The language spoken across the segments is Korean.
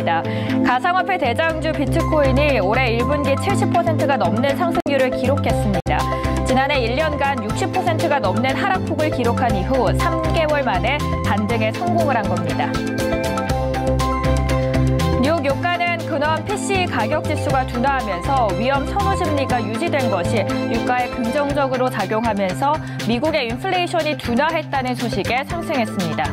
있습니다. 가상화폐 대장주 비트코인이 올해 1분기 70%가 넘는 상승률을 기록했습니다. 지난해 1년간 60%가 넘는 하락폭을 기록한 이후 3개월 만에 반등에 성공을 한 겁니다. 뉴욕 유가는 근원 PC 가격 지수가 둔화하면서 위험 선호 심리가 유지된 것이 유가에 긍정적으로 작용하면서 미국의 인플레이션이 둔화했다는 소식에 상승했습니다.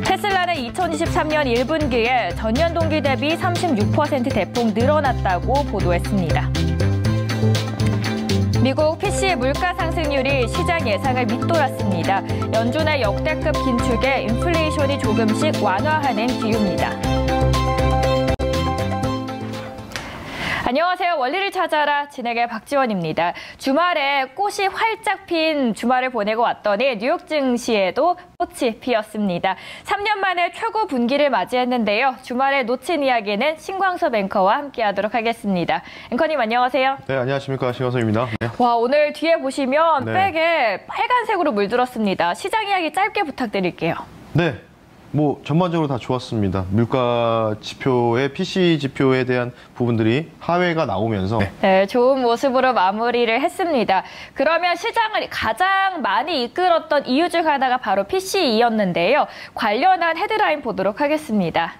테슬라는 2023년 1분기에 전년 동기 대비 36% 대폭 늘어났다고 보도했습니다. 미국 PC 물가 상승률이 시장 예상을 밑돌았습니다. 연준의 역대급 긴축에 인플레이션이 조금씩 완화하는 기유입니다. 안녕하세요. 원리를 찾아라 진행의 박지원입니다. 주말에 꽃이 활짝 핀 주말을 보내고 왔더니 뉴욕 증시에도 꽃이 피었습니다. 3년 만에 최고 분기를 맞이했는데요. 주말에 놓친 이야기는 신광섭 앵커와 함께하도록 하겠습니다. 앵커님 안녕하세요. 네, 안녕하십니까. 신광섭입니다. 네. 와, 오늘 뒤에 보시면 네. 백에 빨간색으로 물들었습니다. 시장 이야기 짧게 부탁드릴게요. 네. 전반적으로 다 좋았습니다. 물가 지표의 PC 지표에 대한 부분들이 하회가 나오면서 네, 좋은 모습으로 마무리를 했습니다. 그러면 시장을 가장 많이 이끌었던 이유 중 하나가 바로 PCE였는데요. 관련한 헤드라인 보도록 하겠습니다.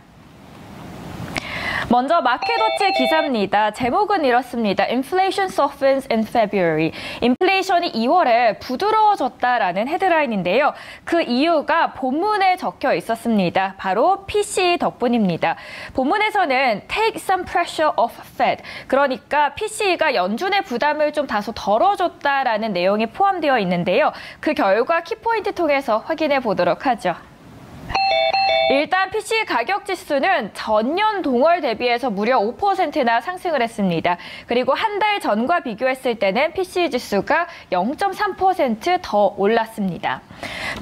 먼저 마켓워치 기사입니다. 제목은 이렇습니다. Inflation softens in February. 인플레이션이 2월에 부드러워졌다라는 헤드라인인데요. 그 이유가 본문에 적혀 있었습니다. 바로 PC 덕분입니다. 본문에서는 take some pressure off Fed. 그러니까 PC가 연준의 부담을 좀 다소 덜어줬다라는 내용이 포함되어 있는데요. 그 결과 키포인트 통해서 확인해 보도록 하죠. 일단 PC 가격 지수는 전년 동월 대비해서 무려 5%나 상승을 했습니다. 그리고 한 달 전과 비교했을 때는 PC 지수가 0.3% 더 올랐습니다.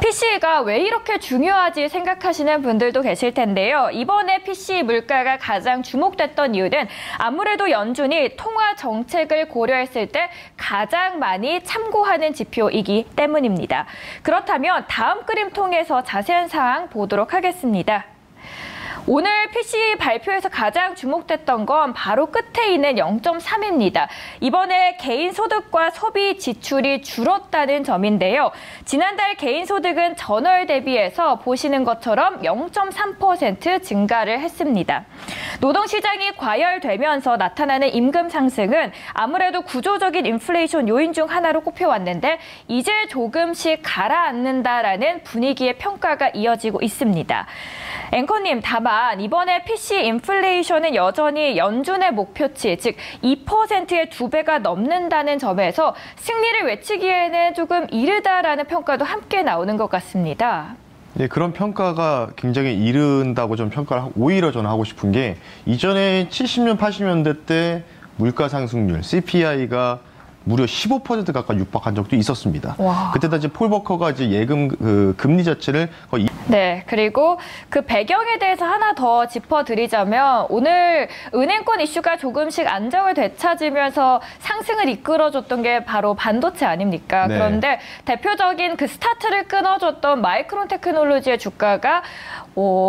PC가 왜 이렇게 중요하지 생각하시는 분들도 계실 텐데요. 이번에 PC 물가가 가장 주목됐던 이유는 아무래도 연준이 통화 정책을 고려했을 때 가장 많이 참고하는 지표이기 때문입니다. 그렇다면 다음 그림 통해서 자세한 사항 보도록 하겠습니다. 오늘 PC 발표에서 가장 주목됐던 건 바로 끝에 있는 0.3입니다. 이번에 개인 소득과 소비 지출이 줄었다는 점인데요. 지난달 개인 소득은 전월 대비해서 보시는 것처럼 0.3% 증가를 했습니다. 노동시장이 과열되면서 나타나는 임금 상승은 아무래도 구조적인 인플레이션 요인 중 하나로 꼽혀왔는데 이제 조금씩 가라앉는다라는 분위기의 평가가 이어지고 있습니다. 앵커님, 다만 이번에 PC 인플레이션은 여전히 연준의 목표치, 즉 2%의 2배가 넘는다는 점에서 승리를 외치기에는 조금 이르다라는 평가도 함께 나오는 것 같습니다. 네, 그런 평가가 굉장히 이른다고 좀 평가를 오히려 저는 하고 싶은 게 이전에 70년, 80년대 때 물가 상승률, CPI가 무려 15% 가까이 육박한 적도 있었습니다. 와. 그때 당시 폴 버커가 이제 예금 금리 자체를 거의 네, 그리고 그 배경에 대해서 하나 더 짚어드리자면 오늘 은행권 이슈가 조금씩 안정을 되찾으면서 상승을 이끌어줬던 게 바로 반도체 아닙니까? 네. 그런데 대표적인 그 스타트를 끊어줬던 마이크론 테크놀로지의 주가가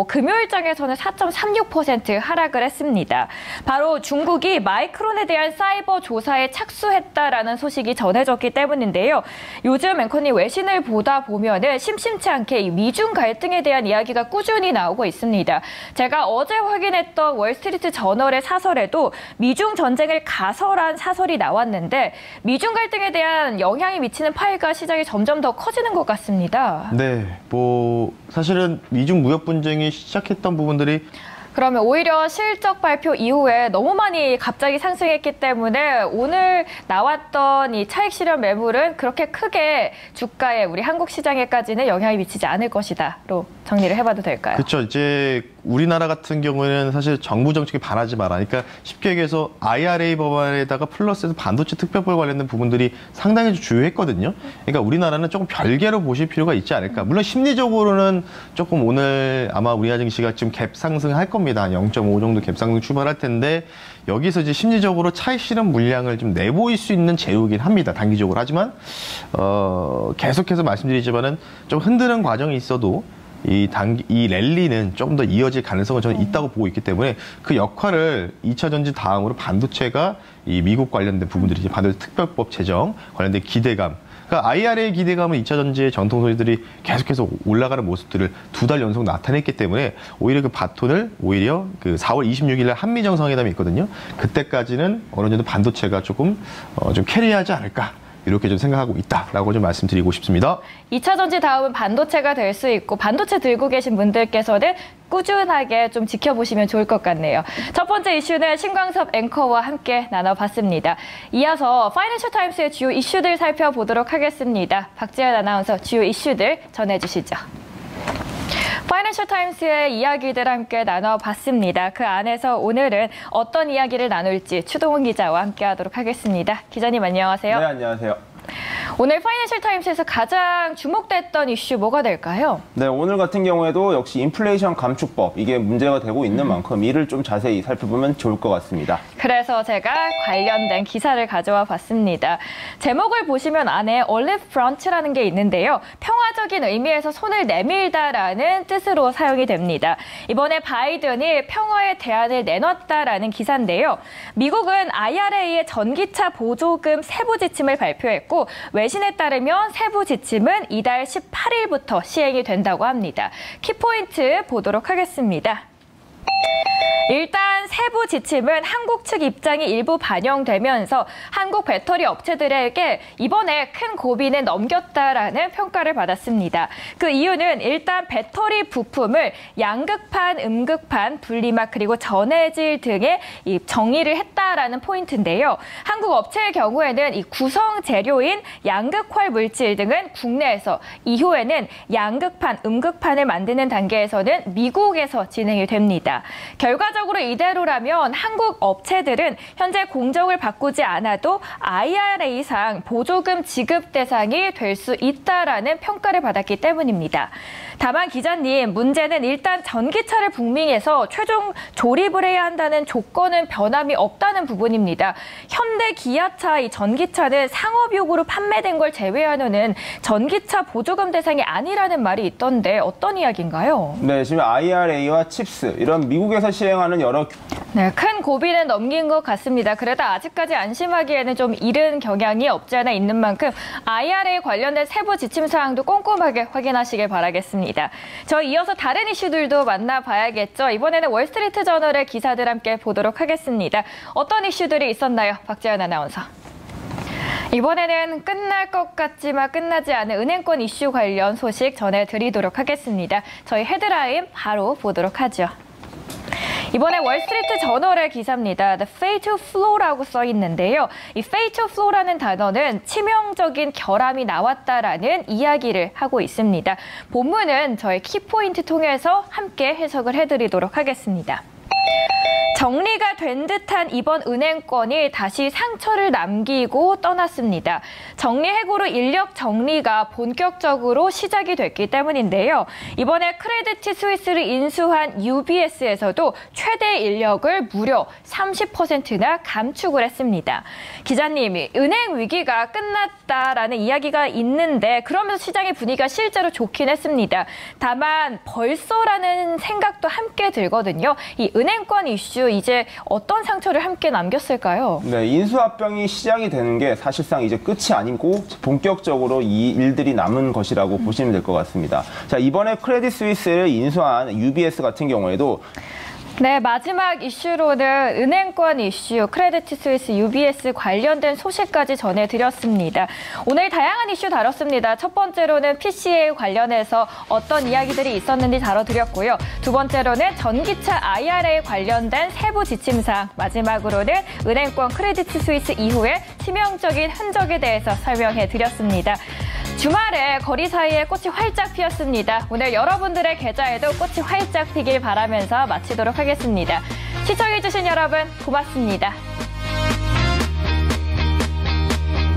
금요일장에서는 4.36% 하락을 했습니다. 바로 중국이 마이크론에 대한 사이버 조사에 착수했다라는 소식이 전해졌기 때문인데요. 요즘 앵커님 외신을 보다 보면은 심심치 않게 이 미중 갈등에 대한 이야기가 꾸준히 나오고 있습니다. 제가 어제 확인했던 월스트리트 저널의 사설에도 미중 전쟁을 가설한 사설이 나왔는데 미중 갈등에 대한 영향이 미치는 파이가 시장에 점점 더 커지는 것 같습니다. 네, 사실은 미중 무역 분쟁이 시작했던 부분들이 그러면 오히려 실적 발표 이후에 너무 많이 갑자기 상승했기 때문에 오늘 나왔던 이 차익 실현 매물은 그렇게 크게 주가에 우리 한국 시장에까지는 영향이 미치지 않을 것이다로 정리를 해봐도 될까요? 그렇죠. 이제 우리나라 같은 경우에는 사실 정부 정책에 반하지 마라. 그러니까 쉽게 얘기해서 IRA 법안에다가 플러스해서 반도체 특별법 관련된 부분들이 상당히 주요했거든요. 그러니까 우리나라는 조금 별개로 보실 필요가 있지 않을까. 물론 심리적으로는 조금 오늘 아마 우리나라 증시가 지금 갭 상승할 겁니다. 0.5 정도 갭 상승 출발할 텐데 여기서 이제 심리적으로 차익 실현 물량을 좀 내보일 수 있는 제휴이긴 합니다. 단기적으로. 하지만 계속해서 말씀드리지만은 좀 흔드는 과정이 있어도 이 랠리는 조금 더 이어질 가능성은 저는 있다고 보고 있기 때문에 그 역할을 2차 전지 다음으로 반도체가 이 미국 관련된 부분들이 이제 반도체 특별법 제정 관련된 기대감. 그러니까 IRA 기대감은 2차 전지의 전통소리들이 계속해서 올라가는 모습들을 2달 연속 나타냈기 때문에 오히려 그 바톤을 오히려 그 4월 26일 날 한미 정상회담이 있거든요. 그때까지는 어느 정도 반도체가 좀 캐리하지 않을까. 이렇게 좀 생각하고 있다라고 좀 말씀드리고 싶습니다. 2차 전지 다음은 반도체가 될 수 있고 반도체 들고 계신 분들께서는 꾸준하게 좀 지켜보시면 좋을 것 같네요. 첫 번째 이슈는 신광섭 앵커와 함께 나눠봤습니다. 이어서 파이낸셜 타임스의 주요 이슈들 살펴보도록 하겠습니다. 박지현 아나운서 주요 이슈들 전해주시죠. 파이낸셜 타임스의 이야기들 함께 나눠봤습니다. 그 안에서 오늘은 어떤 이야기를 나눌지 추동훈 기자와 함께하도록 하겠습니다. 기자님 안녕하세요. 네, 안녕하세요. 오늘 파이낸셜 타임스에서 가장 주목됐던 이슈 뭐가 될까요? 네, 오늘 같은 경우에도 역시 인플레이션 감축법 이게 문제가 되고 있는 만큼 이를 좀 자세히 살펴보면 좋을 것 같습니다. 그래서 제가 관련된 기사를 가져와 봤습니다. 제목을 보시면 안에 Olive Front라는 게 있는데요. 평화적인 의미에서 손을 내밀다라는 뜻으로 사용이 됩니다. 이번에 바이든이 평화의 대안을 내놨다라는 기사인데요. 미국은 IRA의 전기차 보조금 세부 지침을 발표했고 외신에 따르면 세부 지침은 이달 18일부터 시행이 된다고 합니다. 키포인트 보도록 하겠습니다. 일단 세부 지침은 한국 측 입장이 일부 반영되면서 한국 배터리 업체들에게 이번에 큰 고비는 넘겼다라는 평가를 받았습니다. 그 이유는 일단 배터리 부품을 양극판, 음극판, 분리막 그리고 전해질 등의 정의를 했다라는 포인트인데요. 한국 업체의 경우에는 이 구성 재료인 양극활 물질 등은 국내에서, 이후에는 양극판, 음극판을 만드는 단계에서는 미국에서 진행이 됩니다. 결과적으로 이대로라면 한국 업체들은 현재 공정을 바꾸지 않아도 IRA상 보조금 지급 대상이 될 수 있다라는 평가를 받았기 때문입니다. 다만 기자님, 문제는 일단 전기차를 북미에서 최종 조립을 해야 한다는 조건은 변함이 없다는 부분입니다. 현대 기아차 이 전기차는 상업용으로 판매된 걸 제외하고는 전기차 보조금 대상이 아니라는 말이 있던데 어떤 이야기인가요? 네, 지금 IRA와 칩스 이런 미국에서 시행하는 여러 큰 고비는 넘긴 것 같습니다. 그래도 아직까지 안심하기에는 좀 이른 경향이 없지 않아 있는 만큼 IRA 관련된 세부 지침 사항도 꼼꼼하게 확인하시길 바라겠습니다. 저 이어서 다른 이슈들도 만나봐야겠죠. 이번에는 월스트리트 저널의 기사들 함께 보도록 하겠습니다. 어떤 이슈들이 있었나요? 박재현 아나운서. 이번에는 끝날 것 같지만 끝나지 않은 은행권 이슈 관련 소식 전해드리도록 하겠습니다. 저희 헤드라인 바로 보도록 하죠. 이번에 월스트리트 저널의 기사입니다. The Fatal Flaw라고 써 있는데요. 이 Fatal Flaw라는 단어는 치명적인 결함이 나왔다라는 이야기를 하고 있습니다. 본문은 저의 키포인트 통해서 함께 해석을 해드리도록 하겠습니다. 정리가 된 듯한 이번 은행권이 다시 상처를 남기고 떠났습니다. 정리해고로 인력 정리가 본격적으로 시작이 됐기 때문인데요. 이번에 크레디트 스위스를 인수한 UBS에서도 최대 인력을 무려 30%나 감축을 했습니다. 기자님이 은행 위기가 끝났다라는 이야기가 있는데 그러면서 시장의 분위기가 실제로 좋긴 했습니다. 다만 벌써라는 생각도 함께 들거든요. 이 은행권 이슈 이제 어떤 상처를 함께 남겼을까요? 네, 인수합병이 시작이 되는 게 사실상 이제 끝이 아니고 본격적으로 이 일들이 남은 것이라고 보시면 될 것 같습니다. 자, 이번에 크레딧 스위스를 인수한 UBS 같은 경우에도 네, 마지막 이슈로는 은행권 이슈, 크레디트 스위스, UBS 관련된 소식까지 전해드렸습니다. 오늘 다양한 이슈 다뤘습니다. 첫 번째로는 PCA 관련해서 어떤 이야기들이 있었는지 다뤄드렸고요. 두 번째로는 전기차 IRA 관련된 세부 지침사항, 마지막으로는 은행권 크레디트 스위스 이후에 치명적인 흔적에 대해서 설명해드렸습니다. 주말에 거리 사이에 꽃이 활짝 피었습니다. 오늘 여러분들의 계좌에도 꽃이 활짝 피길 바라면서 마치도록 하겠습니다. 시청해주신 여러분 고맙습니다.